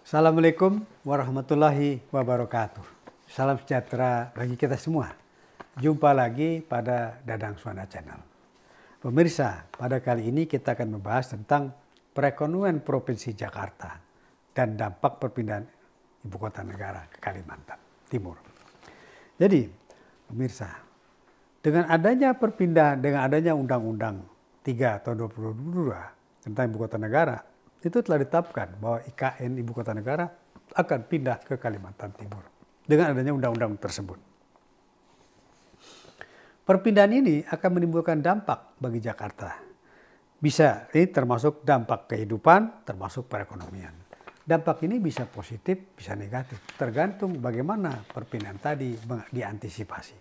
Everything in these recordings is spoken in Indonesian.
Assalamualaikum warahmatullahi wabarakatuh. Salam sejahtera bagi kita semua. Jumpa lagi pada Dadang Suwana Channel. Pemirsa, pada kali ini kita akan membahas tentang perekonomian Provinsi Jakarta dan dampak perpindahan ibu kota negara ke Kalimantan Timur. Jadi, pemirsa, dengan adanya Undang-Undang 3 tahun 2022 tentang ibu kota negara, itu telah ditetapkan bahwa IKN ibu kota negara akan pindah ke Kalimantan Timur dengan adanya undang-undang tersebut. Perpindahan ini akan menimbulkan dampak bagi Jakarta. Bisa, ini termasuk dampak kehidupan, termasuk perekonomian. Dampak ini bisa positif, bisa negatif, tergantung bagaimana perpindahan tadi diantisipasi.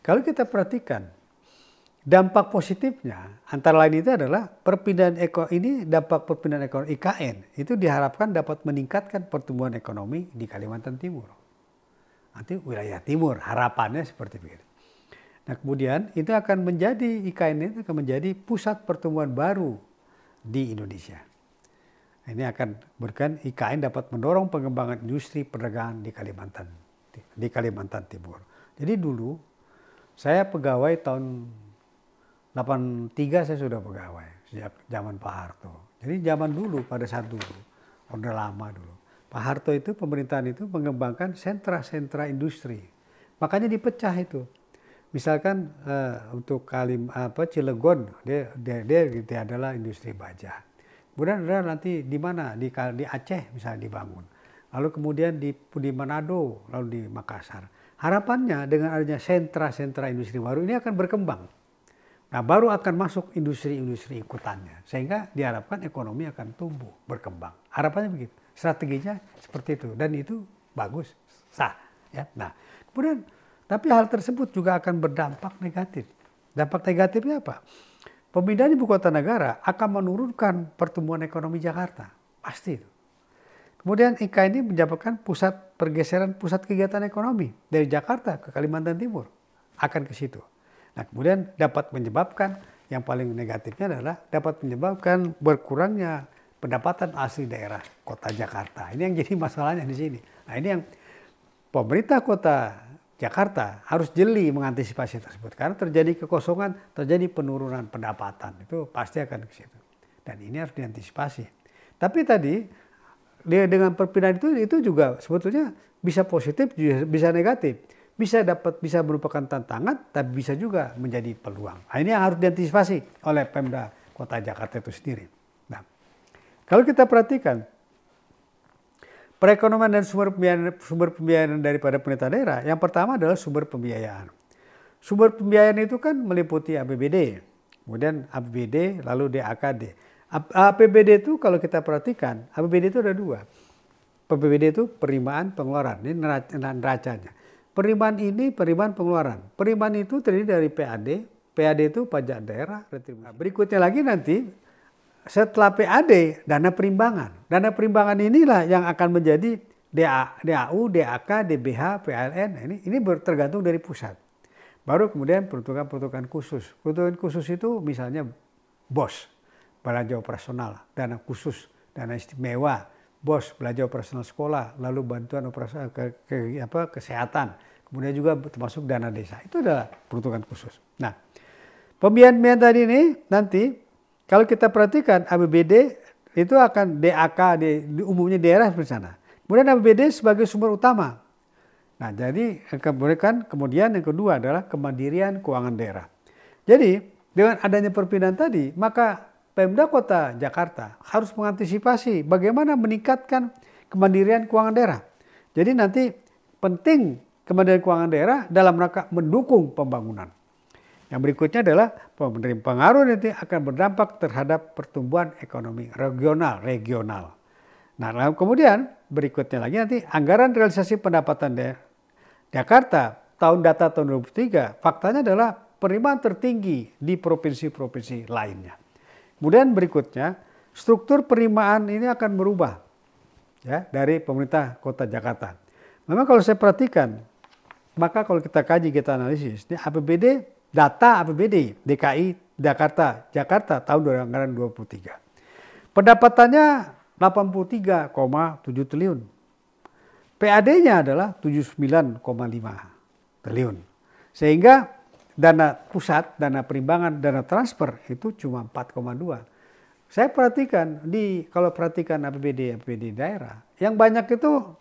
Kalau kita perhatikan, dampak positifnya antara lain itu adalah dampak perpindahan ekonomi IKN itu diharapkan dapat meningkatkan pertumbuhan ekonomi di Kalimantan Timur. Nanti wilayah timur, harapannya seperti begitu. Nah, kemudian itu akan menjadi IKN itu akan menjadi pusat pertumbuhan baru di Indonesia. Ini akan berikan IKN dapat mendorong pengembangan industri perdagangan di Kalimantan Timur. Jadi dulu saya pegawai tahun 83 saya sudah pegawai sejak zaman Pak Harto. Jadi zaman dulu pada saat dulu, orde lama dulu, Pak Harto itu pemerintahan itu mengembangkan sentra-sentra industri. Makanya dipecah itu. Misalkan untuk Cilegon dia adalah industri baja. Kemudian ada nanti di mana di Aceh misalnya dibangun. Lalu kemudian di Manado, lalu di Makassar. Harapannya dengan adanya sentra-sentra industri baru ini akan berkembang. Nah, baru akan masuk industri-industri ikutannya. Sehingga diharapkan ekonomi akan tumbuh, berkembang. Harapannya begitu. Strateginya seperti itu. Dan itu bagus, sah. Ya. Nah, kemudian, tapi hal tersebut juga akan berdampak negatif. Dampak negatifnya apa? Pemindahan ibu kota negara akan menurunkan pertumbuhan ekonomi Jakarta. Pasti itu. Kemudian IKN ini menyebabkan pergeseran pusat kegiatan ekonomi dari Jakarta ke Kalimantan Timur. Akan ke situ. Nah, kemudian dapat menyebabkan, yang paling negatifnya adalah dapat menyebabkan berkurangnya pendapatan asli daerah kota Jakarta. Ini yang jadi masalahnya di sini. Nah, ini yang pemerintah kota Jakarta harus jeli mengantisipasi tersebut. Karena terjadi kekosongan, terjadi penurunan pendapatan. Itu pasti akan ke situ. Dan ini harus diantisipasi. Tapi tadi, dengan perpindahan itu juga sebetulnya bisa positif, bisa negatif. Bisa merupakan tantangan, tapi bisa juga menjadi peluang. Nah, ini yang harus diantisipasi oleh Pemda Kota Jakarta itu sendiri. Nah, kalau kita perhatikan, perekonomian dan sumber pembiayaan daripada pemerintah daerah, yang pertama adalah sumber pembiayaan. Sumber pembiayaan itu kan meliputi APBD, kemudian APBD, lalu DAKD. APBD itu kalau kita perhatikan, APBD itu ada dua. APBD itu penerimaan pengeluaran, ini neracanya. Penerimaan ini penerimaan pengeluaran. Penerimaan itu terdiri dari PAD. PAD itu pajak daerah, retribusi. Berikutnya lagi nanti setelah PAD dana perimbangan. Dana perimbangan inilah yang akan menjadi DAU, DAK, DBH, PLN. Ini tergantung dari pusat. Baru kemudian peruntukan khusus. Peruntukan khusus itu misalnya BOS, belanja operasional, dana khusus, dana istimewa, BOS, belanja operasional sekolah, lalu bantuan operasional kesehatan, kemudian juga termasuk dana desa. Itu adalah peruntukan khusus. Nah, pembiayaan tadi ini nanti kalau kita perhatikan APBD itu akan DAK, umumnya daerah di sana. Kemudian APBD sebagai sumber utama. Nah, jadi kemudian yang kedua adalah kemandirian keuangan daerah. Jadi dengan adanya perpindahan tadi, maka Pemda Kota Jakarta harus mengantisipasi bagaimana meningkatkan kemandirian keuangan daerah. Jadi nanti penting kemandirian keuangan daerah dalam rangka mendukung pembangunan. Yang berikutnya adalah pengaruh nanti akan berdampak terhadap pertumbuhan ekonomi regional. Nah, lalu kemudian berikutnya lagi nanti anggaran realisasi pendapatan Jakarta data tahun 2003, faktanya adalah penerimaan tertinggi di provinsi-provinsi lainnya. Kemudian berikutnya, struktur penerimaan ini akan berubah ya dari pemerintah Kota Jakarta. Memang kalau saya perhatikan, maka kalau kita kaji, kita analisis, ini data APBD DKI Jakarta tahun anggaran 23. Pendapatannya 83,7 triliun. PAD-nya adalah 79,5 triliun. Sehingga dana pusat, dana perimbangan, dana transfer itu cuma 4,2. Saya perhatikan kalau perhatikan APBD daerah, yang banyak itu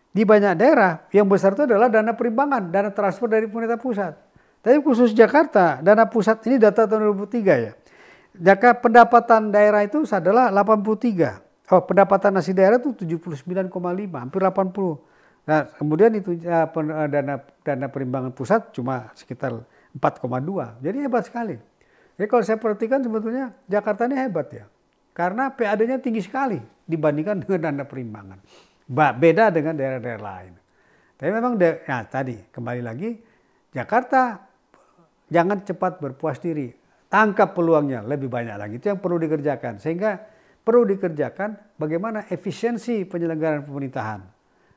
di banyak daerah, yang besar itu adalah dana perimbangan, dana transfer dari pemerintah pusat. Tapi khusus Jakarta, dana pusat ini data tahun 2003 ya. Jika pendapatan daerah itu adalah 83. Pendapatan asli daerah itu 79,5, hampir 80. Nah, kemudian itu dana perimbangan pusat cuma sekitar 4,2. Jadi hebat sekali. Jadi kalau saya perhatikan sebetulnya Jakarta ini hebat ya. Karena PAD-nya tinggi sekali dibandingkan dengan dana perimbangan. Beda dengan daerah-daerah lain. Tapi memang tadi kembali lagi, Jakarta jangan cepat berpuas diri. Tangkap peluangnya lebih banyak lagi. Itu yang perlu dikerjakan. Sehingga perlu dikerjakan bagaimana efisiensi penyelenggaraan pemerintahan.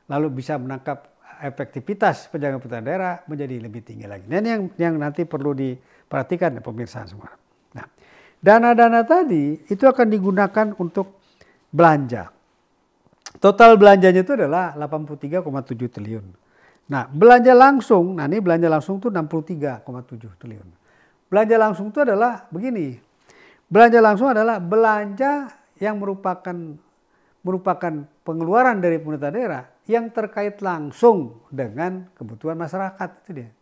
Lalu bisa menangkap efektivitas penyelenggaraan pemerintahan daerah menjadi lebih tinggi lagi. Dan yang nanti perlu diperhatikan ya pemirsa semua. Nah, dana-dana tadi itu akan digunakan untuk belanja. Total belanjanya itu adalah 83,7 triliun. Nah, belanja langsung, ini belanja langsung itu 63,7 triliun. Belanja langsung itu adalah begini. Belanja langsung adalah belanja yang merupakan pengeluaran dari pemerintah daerah yang terkait langsung dengan kebutuhan masyarakat, itu dia.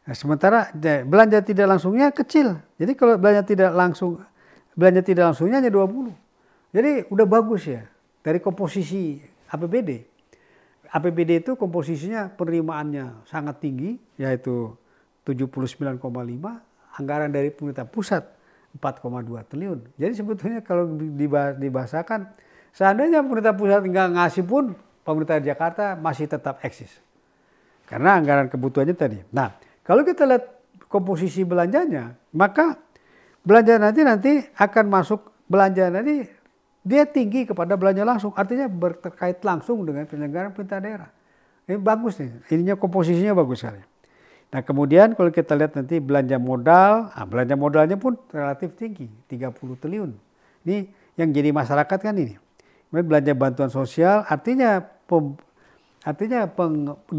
Nah, sementara belanja tidak langsungnya kecil. Jadi kalau belanja tidak langsungnya hanya 20. Jadi udah bagus ya dari komposisi APBD. APBD itu komposisinya penerimaannya sangat tinggi, yaitu 79,5, anggaran dari pemerintah pusat 4,2 triliun. Jadi sebetulnya kalau dibahasakan, seandainya pemerintah pusat nggak ngasih pun, pemerintah Jakarta masih tetap eksis. Karena anggaran kebutuhannya tadi. Nah, kalau kita lihat komposisi belanjanya, maka belanja nanti akan masuk belanja nanti dia tinggi kepada belanja langsung. Artinya berkait langsung dengan penyelenggaraan pemerintah daerah. Ini bagus nih, ininya komposisinya bagus sekali. Nah kemudian kalau kita lihat nanti belanja modal, belanja modalnya pun relatif tinggi, 30 triliun. Ini yang jadi masyarakat kan ini. Kemudian belanja bantuan sosial, artinya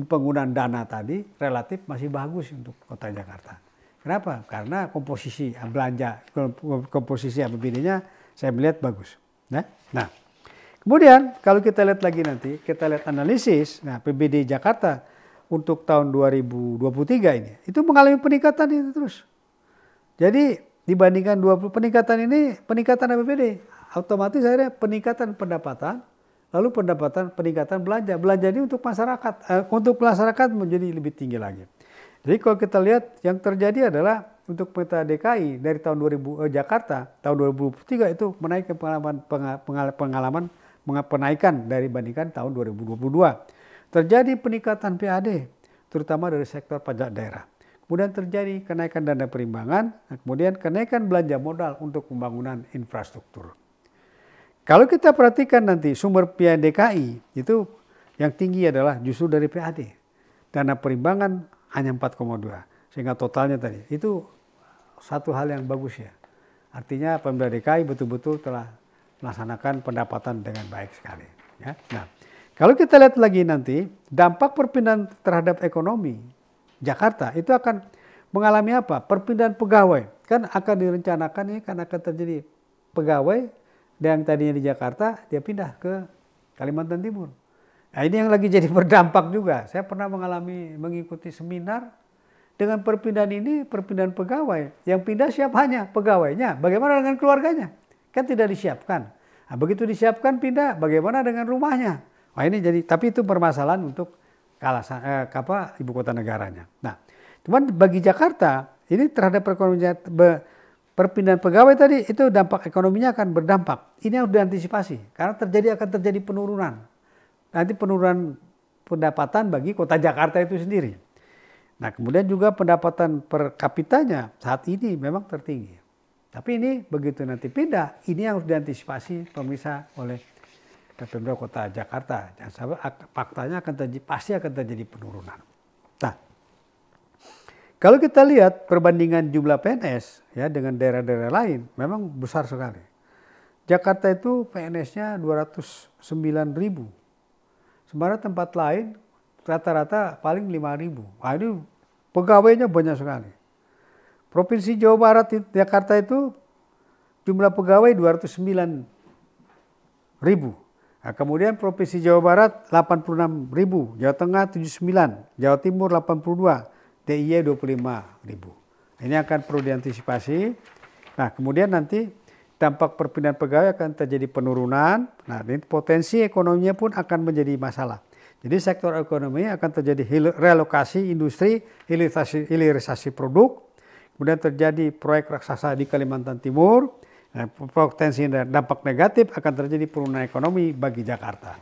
penggunaan dana tadi relatif masih bagus untuk kota Jakarta. Kenapa? Karena komposisi APBD-nya saya melihat bagus. Nah, kemudian kalau kita lihat lagi nanti, kita lihat analisis, APBD Jakarta untuk tahun 2023 ini, itu mengalami peningkatan itu terus. Jadi dibandingkan peningkatan APBD, otomatis akhirnya peningkatan pendapatan, lalu peningkatan belanja. Belanja ini untuk masyarakat menjadi lebih tinggi lagi. Jadi kalau kita lihat yang terjadi adalah untuk peta DKI dari tahun Jakarta tahun 2023 itu menaikkan penaikan dari bandingkan tahun 2022. Terjadi peningkatan PAD terutama dari sektor pajak daerah. Kemudian terjadi kenaikan dana perimbangan, kemudian kenaikan belanja modal untuk pembangunan infrastruktur. Kalau kita perhatikan nanti sumber PAD DKI itu yang tinggi adalah justru dari PAD. Dana perimbangan hanya 4,2. Sehingga totalnya tadi itu satu hal yang bagus ya. Artinya Pemda DKI betul-betul telah melaksanakan pendapatan dengan baik sekali. Ya. Nah, kalau kita lihat lagi nanti dampak perpindahan terhadap ekonomi Jakarta itu akan mengalami apa? Perpindahan pegawai. Kan akan direncanakan ini kan akan terjadi pegawai yang tadinya di Jakarta dia pindah ke Kalimantan Timur. Nah ini yang lagi jadi berdampak juga. Saya pernah mengikuti seminar dengan perpindahan pegawai. Yang pindah siapanya? Pegawainya. Bagaimana dengan keluarganya? Kan tidak disiapkan. Nah, begitu disiapkan pindah, bagaimana dengan rumahnya? Wah ini jadi, tapi itu permasalahan untuk ibu kota negaranya. Nah, cuman bagi Jakarta ini terhadap perpindahan pegawai tadi itu dampak ekonominya akan berdampak. Ini harus diantisipasi karena akan terjadi penurunan. Nanti penurunan pendapatan bagi kota Jakarta itu sendiri. Nah kemudian juga pendapatan per kapitanya saat ini memang tertinggi. Tapi ini begitu nanti pindah, ini harus diantisipasi pemirsa oleh Pemda Kota Jakarta. Jangan sampai faktanya pasti akan terjadi penurunan. Nah, kalau kita lihat perbandingan jumlah PNS ya dengan daerah-daerah lain memang besar sekali. Jakarta itu PNS-nya 209.000. Sementara tempat lain rata-rata paling 5.000. Nah, ini pegawainya banyak sekali. Provinsi Jawa Barat, Jakarta itu jumlah pegawai 209.000. Nah, kemudian Provinsi Jawa Barat 86.000, Jawa Tengah 79, Jawa Timur 82, DIY 25.000. Ini akan perlu diantisipasi. Nah, kemudian nanti dampak perpindahan pegawai akan terjadi penurunan. Nah, ini potensi ekonominya pun akan menjadi masalah. Jadi sektor ekonomi akan terjadi relokasi industri, hilirisasi produk. Kemudian terjadi proyek raksasa di Kalimantan Timur. Nah, potensi dan dampak negatif akan terjadi penurunan ekonomi bagi Jakarta.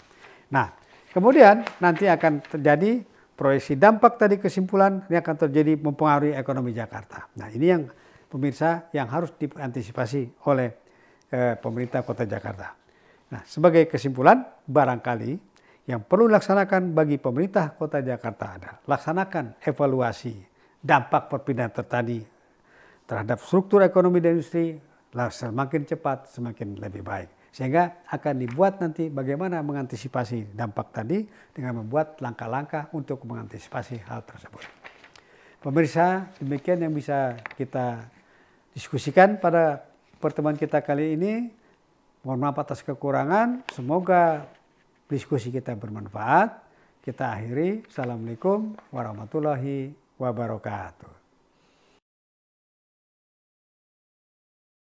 Nah, kemudian nanti akan terjadi proyeksi dampak tadi, kesimpulan ini akan terjadi mempengaruhi ekonomi Jakarta. Nah, ini yang pemirsa yang harus diantisipasi oleh pemerintah Kota Jakarta. Nah, sebagai kesimpulan, barangkali yang perlu dilaksanakan bagi pemerintah Kota Jakarta adalah laksanakan evaluasi dampak perpindahan tadi terhadap struktur ekonomi dan industri. Semakin cepat, semakin lebih baik. Sehingga akan dibuat nanti bagaimana mengantisipasi dampak tadi dengan membuat langkah-langkah untuk mengantisipasi hal tersebut. Pemirsa, demikian yang bisa kita diskusikan pada pertemuan kita kali ini. Mohon maaf atas kekurangan. Semoga diskusi kita bermanfaat. Kita akhiri. Assalamualaikum warahmatullahi wabarakatuh.